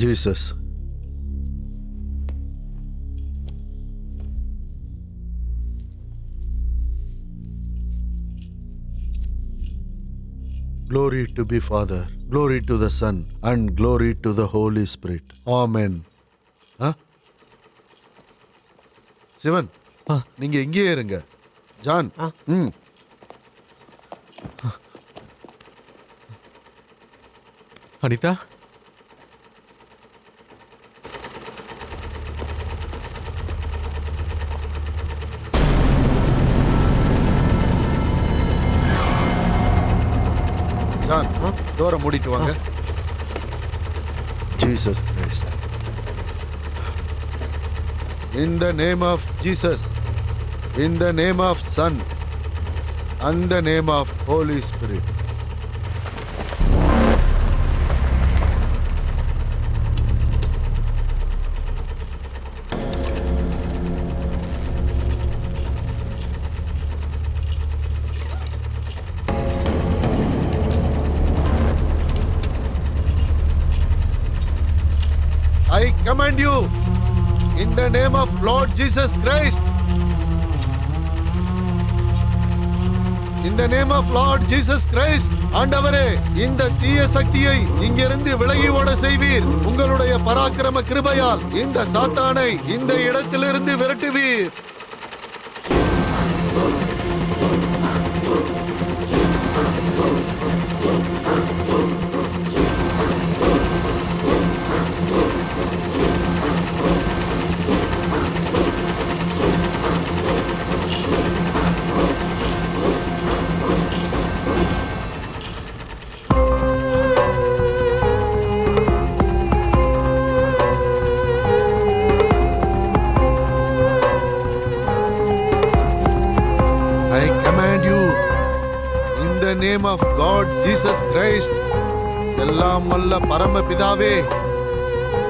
Jesus. Glory to be Father, glory to the Son, and glory to the Holy Spirit. Amen. Sivan, நீங்க இங்கேயே இருங்க. John, Anitha, John, டோரை மூடிட்டு வாங்க. Jesus Christ. In the name of Jesus, in the name of Son, and the name of Holy Spirit. I command you in the name of Lord Jesus Christ. In the name of Lord Jesus Christ. ஆண்டவரே, இந்த தீய சக்தியை இங்கிருந்து விலகி ஓட செய்வீர். உங்களுடைய பராக்கிரம கிருபையால் இந்த சாத்தானை இந்த இடத்திலிருந்து விரட்டுவீர். I command you in the name of God Jesus Christ. எல்லாம் வல்ல பரமபிதாவே,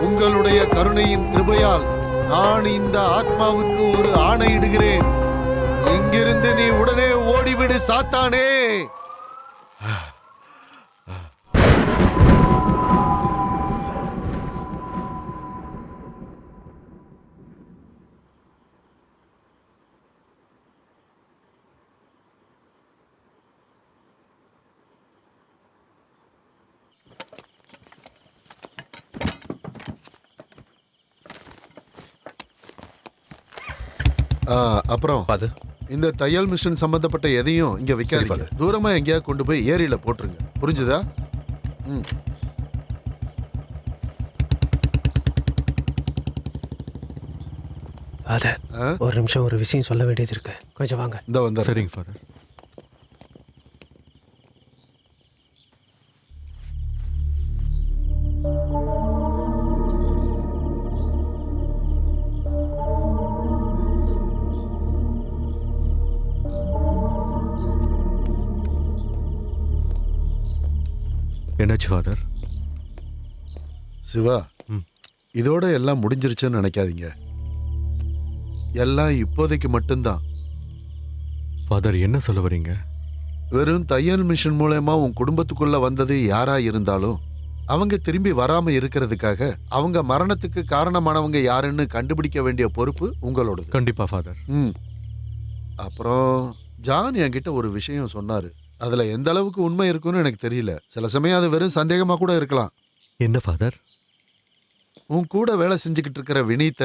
உங்களுடைய கருணையின் கிருபையால் நான் இந்த ஆத்மாவுக்கு ஒரு ஆணையிடுகிறேன். இங்கிருந்து நீ உடனே ஓடிவிடு சாத்தானே. அப்புறம் இந்த தையல் மிஷின் சம்பந்தப்பட்ட எதையும் இங்க வைக்காதீங்க. தூரமா எங்கேயா கொண்டு போய் ஏரியில போட்டுருங்க. புரிஞ்சுதா? ஒரு நிமிஷம் ஒரு விஷயம் சொல்ல வேண்டியது இருக்கு. கொஞ்சம் வாங்க. இந்த வந்தா. சரிங்க ஃபாதர். என்னாச்சு ஃபாதர்? சிவா, இதோட எல்லாம் முடிஞ்சிருச்சுன்னு நினைக்காதீங்க. எல்லாம் இப்போதைக்கு மட்டும்தான். ஃபாதர், என்ன சொல்ல வரீங்க? வெறும் தையல் மிஷின் மூலமா உன் குடும்பத்துக்குள்ள வந்தது யாரா இருந்தாலும் அவங்க திரும்பி வராம இருக்கிறதுக்காக அவங்க மரணத்துக்கு காரணமானவங்க யாருன்னு கண்டுபிடிக்க வேண்டிய பொறுப்பு உங்களோடது. கண்டிப்பா ஃபாதர். அப்புறம் ஜான் என்கிட்ட ஒரு விஷயம் சொன்னாரு. அதுல எந்த அளவுக்கு உண்மை இருக்குன்னு எனக்கு தெரியல. சில சமயம் அது வெறும் சந்தேகமா கூட இருக்கலாம். என்ன ஃபாதர்? உன் கூட வேலை செஞ்சுக்கிட்டு இருக்கிற வினீத்த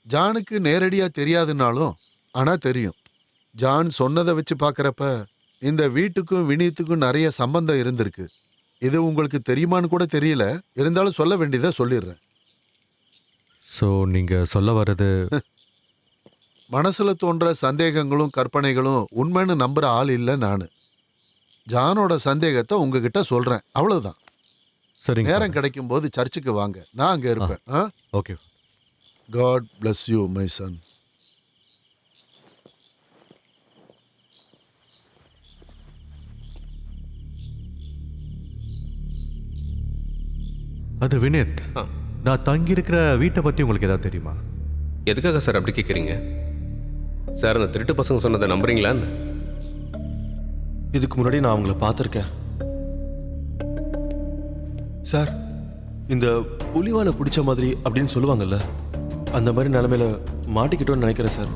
ஜானுக்கு நேரடியா தெரியாதுன்னாலும் ஆனா தெரியும். ஜான் சொன்னதை வச்சு பாக்குறப்ப இந்த வீட்டுக்கும் வினீத்துக்கும் நிறைய சம்பந்தம் இருந்திருக்கு. இது உங்களுக்கு தெரியுமான்னு கூட தெரியல. இருந்தாலும் சொல்ல வேண்டியதை சொல்லிடுறேன். ஸோ நீங்க சொல்ல வர்றது மனசுல தோன்ற சந்தேகங்களும் கற்பனைகளும் உண்மைன்னு நம்புற ஆள் இல்லை நானு. ஜானோட சந்தேகத்தை உங்ககிட்ட சொல்றேன், அவ்வளவுதான். சரிங்க. நேரம் கிடைக்கும் போது சர்ச்சுக்கு வாங்க, நான் அங்க இருப்பேன். Okay. God bless you, my son. அது வினேத், நான் தங்கி இருக்கிற வீட்டை பத்தி உங்களுக்கு ஏதாவது தெரியுமா? எதுக்காக சார் அப்படி கேட்குறீங்க? சார், அந்த திருட்டு பசங்க சொன்னதை நம்புறீங்களான்னு? இதுக்கு முன்னாடி நான் அவங்கள பார்த்துருக்கேன் சார். இந்த புலிவாலை பிடிச்ச மாதிரி அப்படின்னு சொல்லுவாங்கல்ல, அந்த மாதிரி நிலைமையில மாட்டிக்கிட்டோன்னு நினைக்கிறேன் சார்.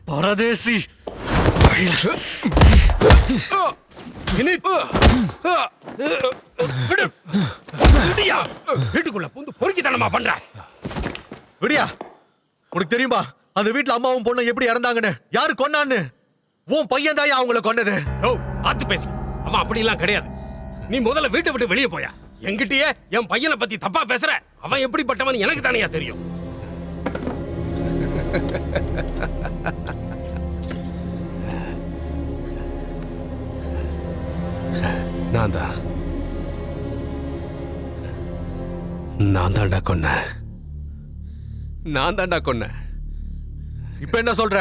பரதேசி வீட்டுக்குள்ள புந்து பொறுக்கித்தனமா பண்ற. விடியா, உனக்கு தெரியுமா அந்த வீட்டுல அம்மாவும் பொண்ணும் எப்படி இறந்தாங்கன்னு? யாரு கொன்னான்னு? உன் பையன் தான் அவங்கள கொன்னது. ஓ, பார்த்து பேசு. அவன் அப்படி எல்லாம் கிடையாது. நீ முதல்ல வீட்டை விட்டு வெளியே போயா. என்கிட்டயே என் பையனை பத்தி தப்பா பேசுற. அவன் எப்படிப்பட்டவன் எனக்கு தானே தெரியும். நான் தாண்டா கொன்னேன். நான் தாண்டா கொன்னேன். இப்ப என்ன சொல்ற?